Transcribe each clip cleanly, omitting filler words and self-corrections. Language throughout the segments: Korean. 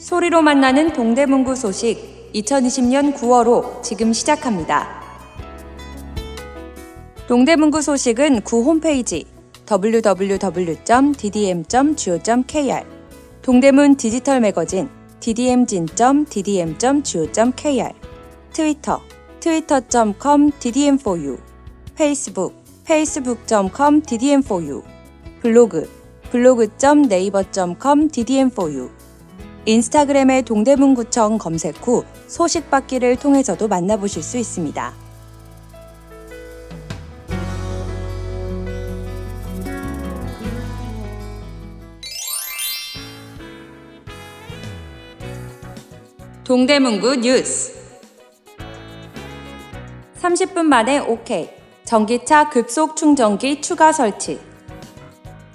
소리로 만나는 동대문구 소식 2020년 9월호 지금 시작합니다. 동대문구 소식은 구 홈페이지 www.ddm.go.kr 동대문 디지털 매거진 ddm진.ddm.go.kr 트위터 twitter.com/ddm4u 페이스북 facebook.com/ddm4u 블로그 blog.naver.com/ddm4u 인스타그램의 동대문구청 검색 후 소식 받기를 통해서도 만나보실 수 있습니다. 동대문구 뉴스 30분 만에 OK 전기차 급속 충전기 추가 설치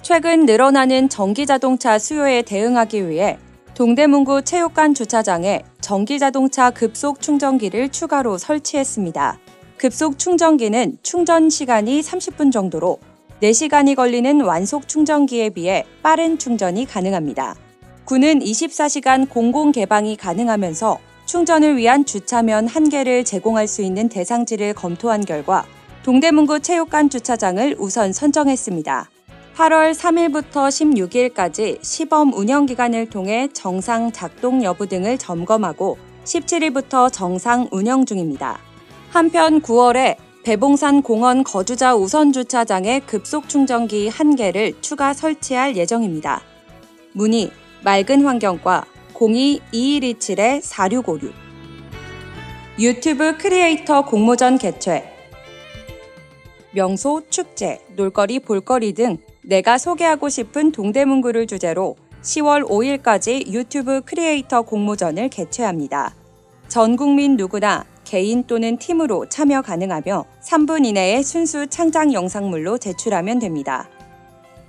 최근 늘어나는 전기자동차 수요에 대응하기 위해 동대문구 체육관 주차장에 전기자동차 급속 충전기를 추가로 설치했습니다. 급속 충전기는 충전 시간이 30분 정도로 4시간이 걸리는 완속 충전기에 비해 빠른 충전이 가능합니다. 구는 24시간 공공 개방이 가능하면서 충전을 위한 주차면 1개를 제공할 수 있는 대상지를 검토한 결과 동대문구 체육관 주차장을 우선 선정했습니다. 8월 3일부터 16일까지 시범 운영 기간을 통해 정상 작동 여부 등을 점검하고 17일부터 정상 운영 중입니다. 한편 9월에 배봉산 공원 거주자 우선 주차장에 급속 충전기 1개를 추가 설치할 예정입니다. 문의 맑은 환경과 02-2127-4656 유튜브 크리에이터 공모전 개최 명소, 축제, 놀거리, 볼거리 등 내가 소개하고 싶은 동대문구를 주제로 10월 5일까지 유튜브 크리에이터 공모전을 개최합니다. 전 국민 누구나 개인 또는 팀으로 참여 가능하며 3분 이내에 순수 창작 영상물로 제출하면 됩니다.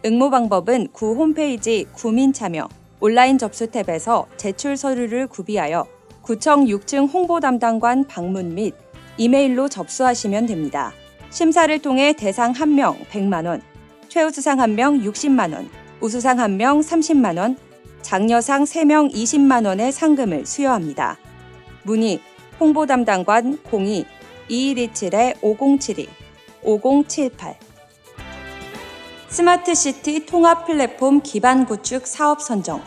응모 방법은 구 홈페이지 구민참여 온라인 접수 탭에서 제출 서류를 구비하여 구청 6층 홍보담당관 방문 및 이메일로 접수하시면 됩니다. 심사를 통해 대상 1명 100만원, 최우수상 1명 60만원, 우수상 1명 30만원, 장려상 3명 20만원의 상금을 수여합니다. 문의 홍보담당관 02-2127-5072, 5078 스마트시티 통합 플랫폼 기반 구축 사업 선정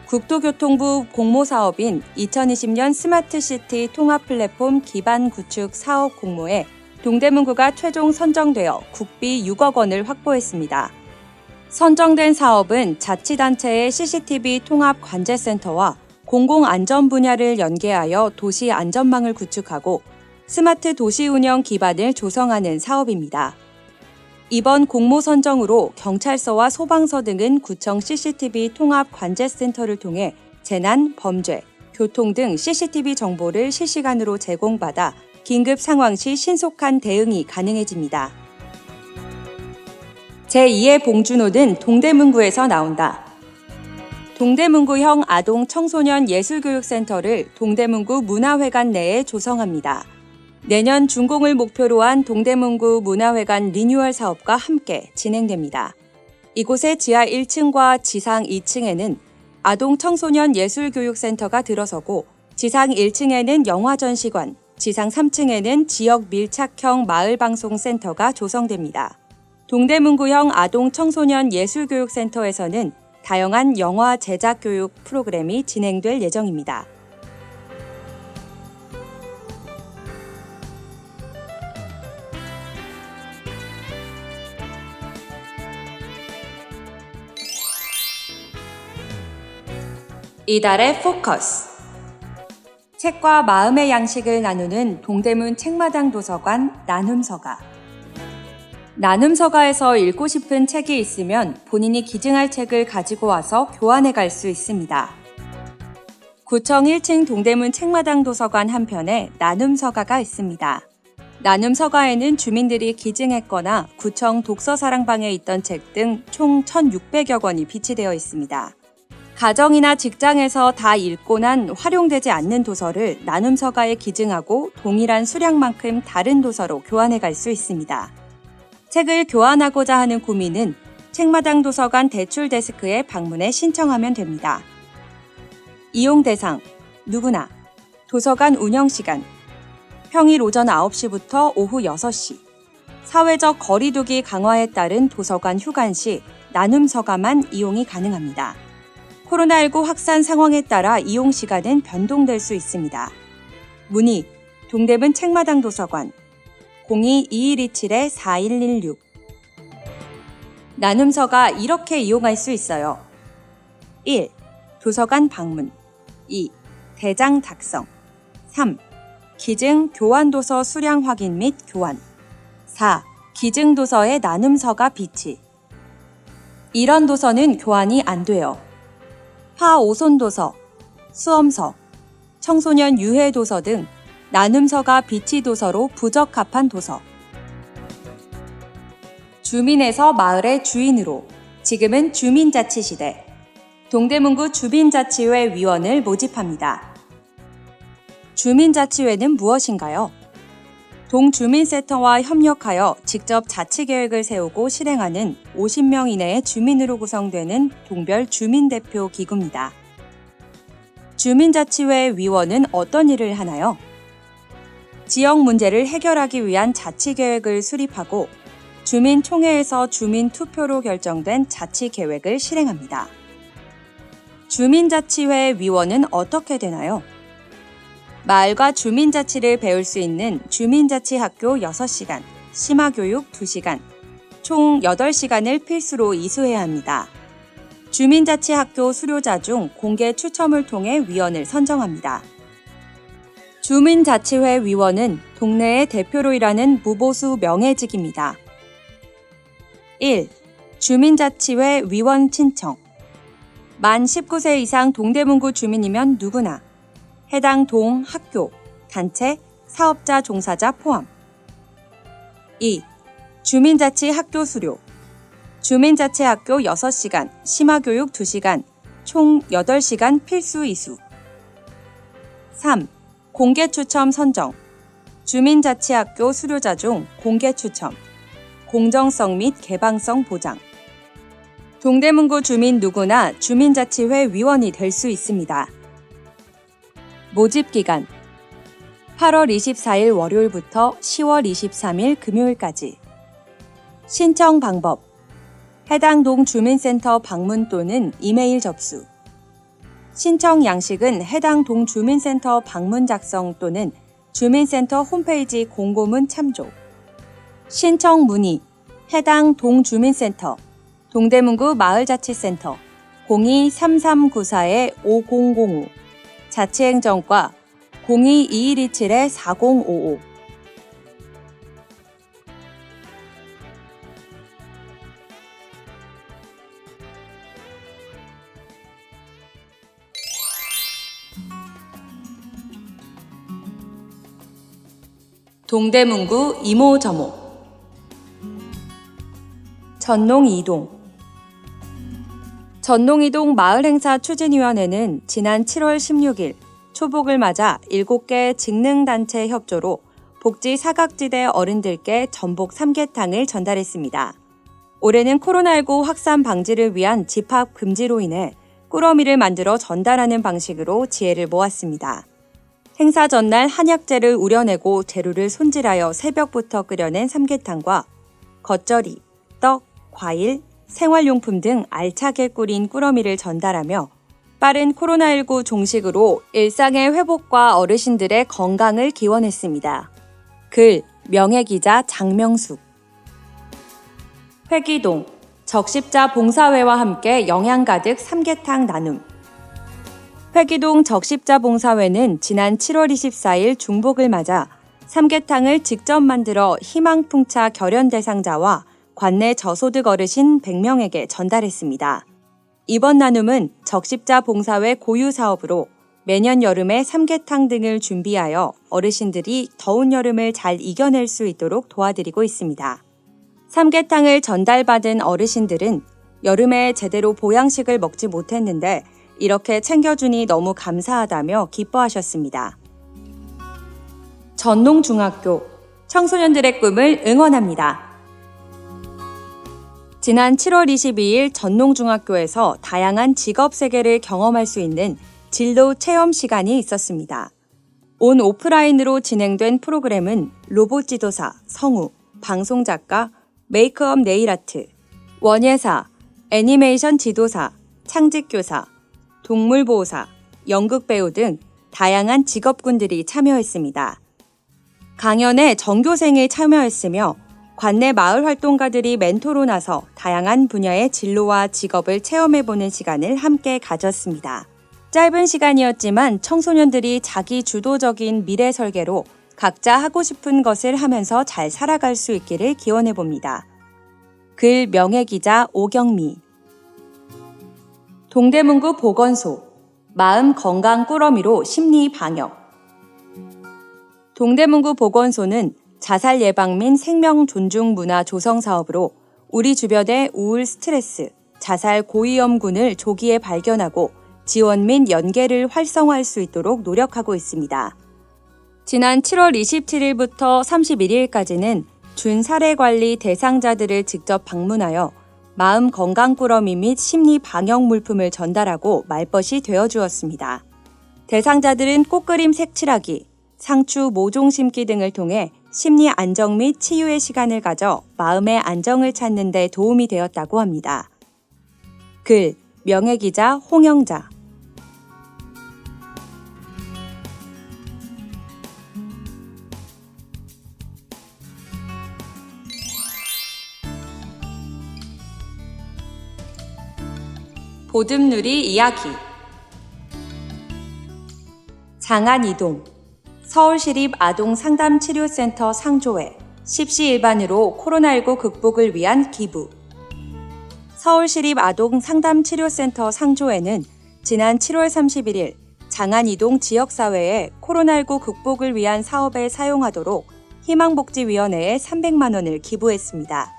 국토교통부 공모사업인 2020년 스마트시티 통합 플랫폼 기반 구축 사업 공모에 동대문구가 최종 선정되어 국비 6억 원을 확보했습니다. 선정된 사업은 자치단체의 CCTV 통합 관제센터와 공공안전 분야를 연계하여 도시 안전망을 구축하고 스마트 도시 운영 기반을 조성하는 사업입니다. 이번 공모 선정으로 경찰서와 소방서 등은 구청 CCTV 통합 관제센터를 통해 재난, 범죄, 교통 등 CCTV 정보를 실시간으로 제공받아 긴급 상황 시 신속한 대응이 가능해집니다. 제2의 봉준호는 동대문구에서 나온다. 동대문구형 아동 청소년 예술교육센터를 동대문구 문화회관 내에 조성합니다. 내년 준공을 목표로 한 동대문구 문화회관 리뉴얼 사업과 함께 진행됩니다. 이곳의 지하 1층과 지상 2층에는 아동 청소년 예술교육센터가 들어서고 지상 1층에는 영화전시관, 지상 3층에는 지역 밀착형 마을방송센터가 조성됩니다. 동대문구형 아동 청소년 예술교육센터에서는 다양한 영화 제작 교육 프로그램이 진행될 예정입니다. 이달의 포커스 책과 마음의 양식을 나누는 동대문 책마당 도서관 나눔서가 나눔서가에서 읽고 싶은 책이 있으면 본인이 기증할 책을 가지고 와서 교환해 갈 수 있습니다. 구청 1층 동대문 책마당 도서관 한편에 나눔서가가 있습니다. 나눔서가에는 주민들이 기증했거나 구청 독서사랑방에 있던 책 등 총 1,600여 권이 비치되어 있습니다. 가정이나 직장에서 다 읽고 난 활용되지 않는 도서를 나눔서가에 기증하고 동일한 수량만큼 다른 도서로 교환해 갈 수 있습니다. 책을 교환하고자 하는 구민은 책마당 도서관 대출 데스크에 방문해 신청하면 됩니다. 이용 대상 누구나. 도서관 운영 시간 평일 오전 9시부터 오후 6시. 사회적 거리두기 강화에 따른 도서관 휴관 시 나눔 서가만 이용이 가능합니다. 코로나19 확산 상황에 따라 이용 시간은 변동될 수 있습니다. 문의 동대문 책마당 도서관 02-2127-4116. 나눔서가 이렇게 이용할 수 있어요. 1. 도서관 방문 2. 대장 작성 3. 기증 교환도서 수량 확인 및 교환 4. 기증도서의 나눔서가 비치. 이런 도서는 교환이 안 돼요. 파오손도서, 수험서, 청소년 유해도서 등 나눔서가 비치도서로 부적합한 도서. 주민에서 마을의 주인으로. 지금은 주민자치시대. 동대문구 주민자치회 위원을 모집합니다. 주민자치회는 무엇인가요? 동주민센터와 협력하여 직접 자치계획을 세우고 실행하는 50명 이내의 주민으로 구성되는 동별 주민대표 기구입니다. 주민자치회 위원은 어떤 일을 하나요? 지역 문제를 해결하기 위한 자치계획을 수립하고 주민총회에서 주민투표로 결정된 자치계획을 실행합니다. 주민자치회 위원은 어떻게 되나요? 마을과 주민자치를 배울 수 있는 주민자치학교 6시간, 심화교육 2시간, 총 8시간을 필수로 이수해야 합니다. 주민자치학교 수료자 중 공개 추첨을 통해 위원을 선정합니다. 주민자치회 위원은 동네의 대표로 일하는 무보수 명예직입니다. 1. 주민자치회 위원 신청. 만 19세 이상 동대문구 주민이면 누구나. 해당 동, 학교, 단체, 사업자, 종사자 포함. 2. 주민자치 학교 수료. 주민자치 학교 6시간, 심화교육 2시간, 총 8시간 필수 이수. 3. 공개 추첨 선정. 주민자치 학교 수료자 중 공개 추첨. 공정성 및 개방성 보장. 동대문구 주민 누구나 주민자치회 위원이 될 수 있습니다. 모집 기간 8월 24일 월요일부터 10월 23일 금요일까지. 신청 방법 해당 동 주민센터 방문 또는 이메일 접수. 신청 양식은 해당 동 주민센터 방문 작성 또는 주민센터 홈페이지 공고문 참조. 신청 문의 해당 동 주민센터 동대문구 마을자치센터 02-3394-5005 자치행정과 02-2127-4055. 동대문구 이모저모. 전농이동. 전농이동 마을행사 추진위원회는 지난 7월 16일 초복을 맞아 7개 직능단체 협조로 복지 사각지대 어른들께 전복 삼계탕을 전달했습니다. 올해는 코로나19 확산 방지를 위한 집합 금지로 인해 꾸러미를 만들어 전달하는 방식으로 지혜를 모았습니다. 행사 전날 한약재를 우려내고 재료를 손질하여 새벽부터 끓여낸 삼계탕과 겉절이, 떡, 과일, 생활용품 등 알차게 꾸린 꾸러미를 전달하며 빠른 코로나19 종식으로 일상의 회복과 어르신들의 건강을 기원했습니다. 글, 명예기자 장명숙. 회기동, 적십자 봉사회와 함께 영양 가득 삼계탕 나눔. 회기동 적십자 봉사회는 지난 7월 24일 중복을 맞아 삼계탕을 직접 만들어 희망풍차 결연 대상자와 관내 저소득 어르신 100명에게 전달했습니다. 이번 나눔은 적십자 봉사회 고유 사업으로 매년 여름에 삼계탕 등을 준비하여 어르신들이 더운 여름을 잘 이겨낼 수 있도록 도와드리고 있습니다. 삼계탕을 전달받은 어르신들은 여름에 제대로 보양식을 먹지 못했는데 이렇게 챙겨주니 너무 감사하다며 기뻐하셨습니다. 전농중학교, 청소년들의 꿈을 응원합니다. 지난 7월 22일 전농중학교에서 다양한 직업 세계를 경험할 수 있는 진로 체험 시간이 있었습니다. 온 오프라인으로 진행된 프로그램은 로봇 지도사, 성우, 방송작가, 메이크업 네일아트, 원예사, 애니메이션 지도사, 창직교사, 동물보호사, 연극배우 등 다양한 직업군들이 참여했습니다. 강연에 전교생이 참여했으며 관내 마을 활동가들이 멘토로 나서 다양한 분야의 진로와 직업을 체험해보는 시간을 함께 가졌습니다. 짧은 시간이었지만 청소년들이 자기 주도적인 미래 설계로 각자 하고 싶은 것을 하면서 잘 살아갈 수 있기를 기원해봅니다. 글 명예기자 오경미. 동대문구 보건소 마음 건강 꾸러미로 심리 방역. 동대문구 보건소는 자살 예방 및 생명 존중 문화 조성 사업으로 우리 주변의 우울, 스트레스, 자살 고위험군을 조기에 발견하고 지원 및 연계를 활성화할 수 있도록 노력하고 있습니다. 지난 7월 27일부터 31일까지는 준사례관리 대상자들을 직접 방문하여 마음 건강 꾸러미 및 심리 방역 물품을 전달하고 말벗이 되어주었습니다. 대상자들은 꽃그림 색칠하기, 상추 모종 심기 등을 통해 심리 안정 및 치유의 시간을 가져 마음의 안정을 찾는 데 도움이 되었다고 합니다. 글 명예기자 홍영자. 보듬누리 이야기. 장안이동 서울시립 아동상담치료센터 상조회 십시일반으로 코로나19 극복을 위한 기부. 서울시립 아동상담치료센터 상조회는 지난 7월 31일 장안이동 지역사회에 코로나19 극복을 위한 사업에 사용하도록 희망복지위원회에 300만 원을 기부했습니다.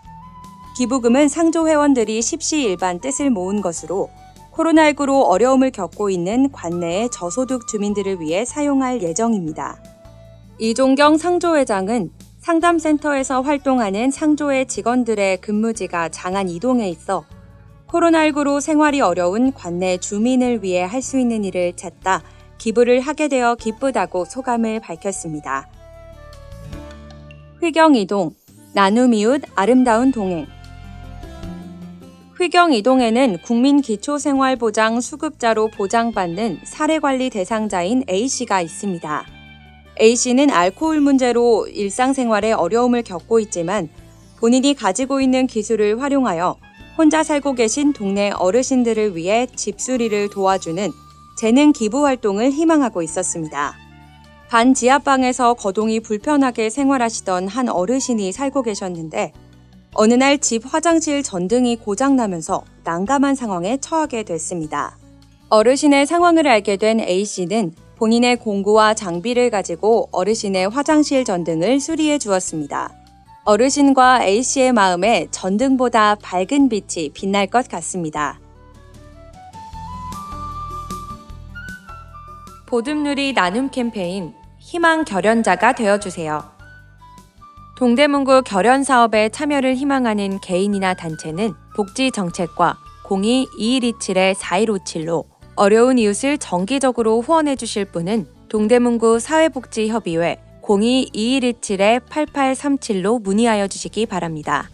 기부금은 상조 회원들이 십시일반 뜻을 모은 것으로 코로나19로 어려움을 겪고 있는 관내의 저소득 주민들을 위해 사용할 예정입니다. 이종경 상조회장은 상담센터에서 활동하는 상조회 직원들의 근무지가 장안 이동에 있어 코로나19로 생활이 어려운 관내 주민을 위해 할 수 있는 일을 찾다 기부를 하게 되어 기쁘다고 소감을 밝혔습니다. 휘경이동, 나눔이웃 아름다운 동행. 휘경이동에는 국민기초생활보장 수급자로 보장받는 사례관리 대상자인 A씨가 있습니다. A씨는 알코올 문제로 일상생활에 어려움을 겪고 있지만 본인이 가지고 있는 기술을 활용하여 혼자 살고 계신 동네 어르신들을 위해 집수리를 도와주는 재능 기부 활동을 희망하고 있었습니다. 반 지하방에서 거동이 불편하게 생활하시던 한 어르신이 살고 계셨는데 어느 날 집 화장실 전등이 고장나면서 난감한 상황에 처하게 됐습니다. 어르신의 상황을 알게 된 A씨는 본인의 공구와 장비를 가지고 어르신의 화장실 전등을 수리해 주었습니다. 어르신과 A씨의 마음에 전등보다 밝은 빛이 빛날 것 같습니다. 보듬누리 나눔 캠페인 희망 결연자가 되어주세요. 동대문구 결연 사업에 참여를 희망하는 개인이나 단체는 복지정책과 02-2127-4157로 어려운 이웃을 정기적으로 후원해 주실 분은 동대문구 사회복지협의회 02-2127-8837로 문의하여 주시기 바랍니다.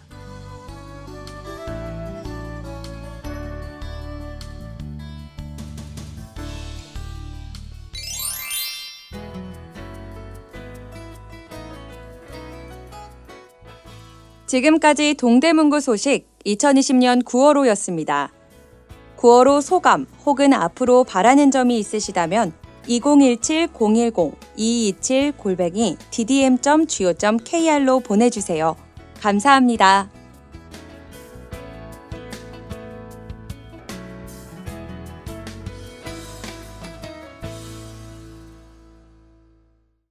지금까지 동대문구 소식 2020년 9월호였습니다. 9월호 소감 혹은 앞으로 바라는 점이 있으시다면 2017-010-2227-ddm.go.kr로 보내주세요. 감사합니다.